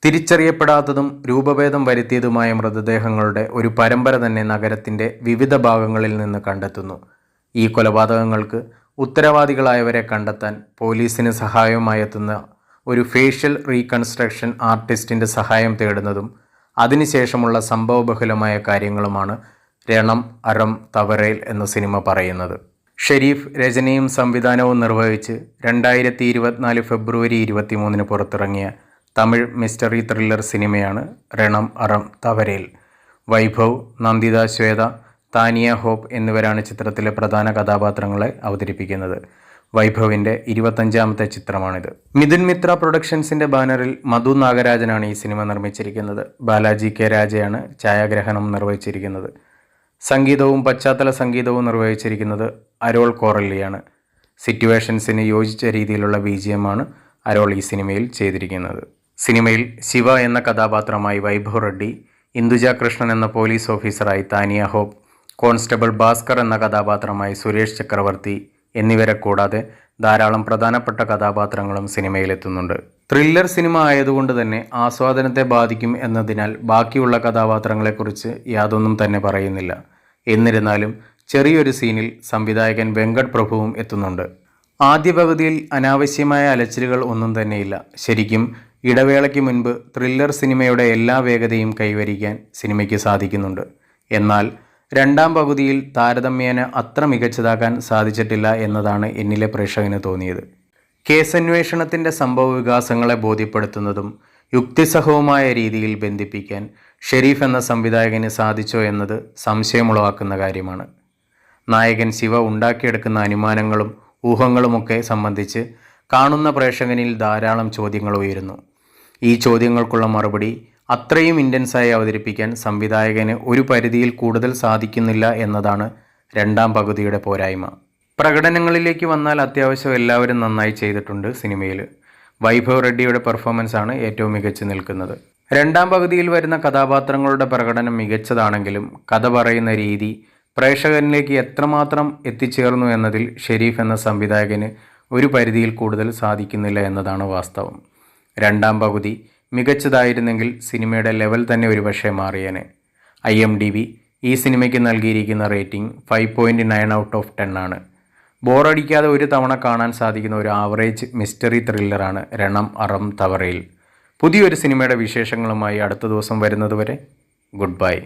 തിരിച്ചറിയപ്പെടാത്തതും രൂപഭേദം വരുത്തിയതുമായ മൃതദേഹങ്ങളുടെ ഒരു പരമ്പര തന്നെ നഗരത്തിൻ്റെ വിവിധ ഭാഗങ്ങളിൽ നിന്ന് കണ്ടെത്തുന്നു. ഈ കൊലപാതകങ്ങൾക്ക് ഉത്തരവാദികളായവരെ കണ്ടെത്താൻ പോലീസിന് സഹായവുമായി എത്തുന്ന ഒരു ഫേഷ്യൽ റീകൺസ്ട്രക്ഷൻ ആർട്ടിസ്റ്റിൻ്റെ സഹായം തേടുന്നതും അതിനുശേഷമുള്ള സംഭവബഹുലമായ കാര്യങ്ങളുമാണ് രണം അറം തവറേൽ എന്ന സിനിമ പറയുന്നത്. ഷെരീഫ് രചനയും സംവിധാനവും നിർവഹിച്ച് 2024 ഫെബ്രുവരി 23 പുറത്തിറങ്ങിയ തമിഴ് മിസ്റ്ററി ത്രില്ലർ സിനിമയാണ് രണം അറം തവരേൽ. വൈഭവ്, നന്ദിത ശ്വേത, താനിയ ഹോപ്പ് എന്നിവരാണ് ചിത്രത്തിലെ പ്രധാന കഥാപാത്രങ്ങളെ അവതരിപ്പിക്കുന്നത്. വൈഭവിൻ്റെ 25ാമത്തെ ചിത്രമാണിത്. മിഥുൻ മിത്ര പ്രൊഡക്ഷൻസിൻ്റെ ബാനറിൽ മധു നാഗരാജനാണ് ഈ സിനിമ നിർമ്മിച്ചിരിക്കുന്നത്. ബാലാജി കെ രാജയാണ് ഛായാഗ്രഹണം നിർവഹിച്ചിരിക്കുന്നത്. സംഗീതവും പശ്ചാത്തല സംഗീതവും നിർവഹിച്ചിരിക്കുന്നത് അരോൾ കോറല്ലിയാണ്. സിറ്റുവേഷൻസിന് യോജിച്ച രീതിയിലുള്ള BGM ആണ് അരോൾ ഈ സിനിമയിൽ ചെയ്തിരിക്കുന്നത്. സിനിമയിൽ ശിവ എന്ന കഥാപാത്രമായി വൈഭവ് റെഡ്ഡി, ഇന്ദുജ കൃഷ്ണൻ എന്ന പോലീസ് ഓഫീസറായി താനിയ ഹോപ്പ്, കോൺസ്റ്റബിൾ ഭാസ്കർ എന്ന കഥാപാത്രമായി സുരേഷ് ചക്രവർത്തി എന്നിവരെ കൂടാതെ ധാരാളം പ്രധാനപ്പെട്ട കഥാപാത്രങ്ങളും സിനിമയിലെത്തുന്നുണ്ട്. ത്രില്ലർ സിനിമ ആയതുകൊണ്ട് തന്നെ ആസ്വാദനത്തെ ബാധിക്കും എന്നതിനാൽ ബാക്കിയുള്ള കഥാപാത്രങ്ങളെക്കുറിച്ച് യാതൊന്നും തന്നെ പറയുന്നില്ല. എന്നിരുന്നാലും ചെറിയൊരു സീനിൽ സംവിധായകൻ വെങ്കട് പ്രഭുവും എത്തുന്നുണ്ട്. ആദ്യ പകുതിയിൽ അനാവശ്യമായ അലച്ചിലുകൾ ഒന്നും തന്നെയില്ല. ശരിക്കും ഇടവേളയ്ക്ക് മുൻപ് ത്രില്ലർ സിനിമയുടെ എല്ലാ വേഗതയും കൈവരിക്കാൻ സിനിമയ്ക്ക് സാധിക്കുന്നുണ്ട്. എന്നാൽ രണ്ടാം പകുതിയിൽ താരതമ്യേന അത്ര മികച്ചതാക്കാൻ സാധിച്ചിട്ടില്ല എന്നതാണ് എന്നിലെ പ്രേക്ഷകന് തോന്നിയത്. കേസന്വേഷണത്തിൻ്റെ സംഭവ വികാസങ്ങളെ ബോധ്യപ്പെടുത്തുന്നതും യുക്തിസഹവുമായ രീതിയിൽ ബന്ധിപ്പിക്കാൻ ഷെരീഫ് എന്ന സംവിധായകന് സാധിച്ചോ എന്നത് സംശയമുളവാക്കുന്ന കാര്യമാണ്. നായകൻ ശിവ ഉണ്ടാക്കിയെടുക്കുന്ന അനുമാനങ്ങളും ഊഹങ്ങളുമൊക്കെ സംബന്ധിച്ച് കാണുന്ന പ്രേക്ഷകനിൽ ധാരാളം ചോദ്യങ്ങൾ ഉയരുന്നു. ഈ ചോദ്യങ്ങൾക്കുള്ള മറുപടി അത്രയും ഇൻറ്റൻസായി അവതരിപ്പിക്കാൻ സംവിധായകന് ഒരു പരിധിയിൽ കൂടുതൽ സാധിക്കുന്നില്ല എന്നതാണ് രണ്ടാം പകുതിയുടെ പോരായ്മ. പ്രകടനങ്ങളിലേക്ക് വന്നാൽ അത്യാവശ്യം എല്ലാവരും നന്നായി ചെയ്തിട്ടുണ്ട് സിനിമയിൽ. വൈഭവ് റെഡ്ഡിയുടെ പെർഫോമൻസ് ആണ് ഏറ്റവും മികച്ചു നിൽക്കുന്നത്. രണ്ടാം പകുതിയിൽ വരുന്ന കഥാപാത്രങ്ങളുടെ പ്രകടനം മികച്ചതാണെങ്കിലും കഥ പറയുന്ന രീതി പ്രേക്ഷകനിലേക്ക് എത്രമാത്രം എത്തിച്ചേർന്നു എന്നതിൽ ഷെരീഫ് എന്ന സംവിധായകന് ഒരു പരിധിയിൽ കൂടുതൽ സാധിക്കുന്നില്ല എന്നതാണ് വാസ്തവം. രണ്ടാം പകുതി മികച്ചതായിരുന്നെങ്കിൽ സിനിമയുടെ ലെവൽ തന്നെ ഒരുപക്ഷെ മാറിയേനെ. IMDb ഈ സിനിമയ്ക്ക് നൽകിയിരിക്കുന്ന റേറ്റിംഗ് 5.9 ഔട്ട് ഓഫ് 10 ആണ്. ബോറടിക്കാതെ ഒരു തവണ കാണാൻ സാധിക്കുന്ന ഒരു ആവറേജ് മിസ്റ്ററി ത്രില്ലറാണ് രണം അറം തവറേൽ. പുതിയൊരു സിനിമയുടെ വിശേഷങ്ങളുമായി അടുത്ത ദിവസം വരുന്നതുവരെ ഗുഡ് ബൈ.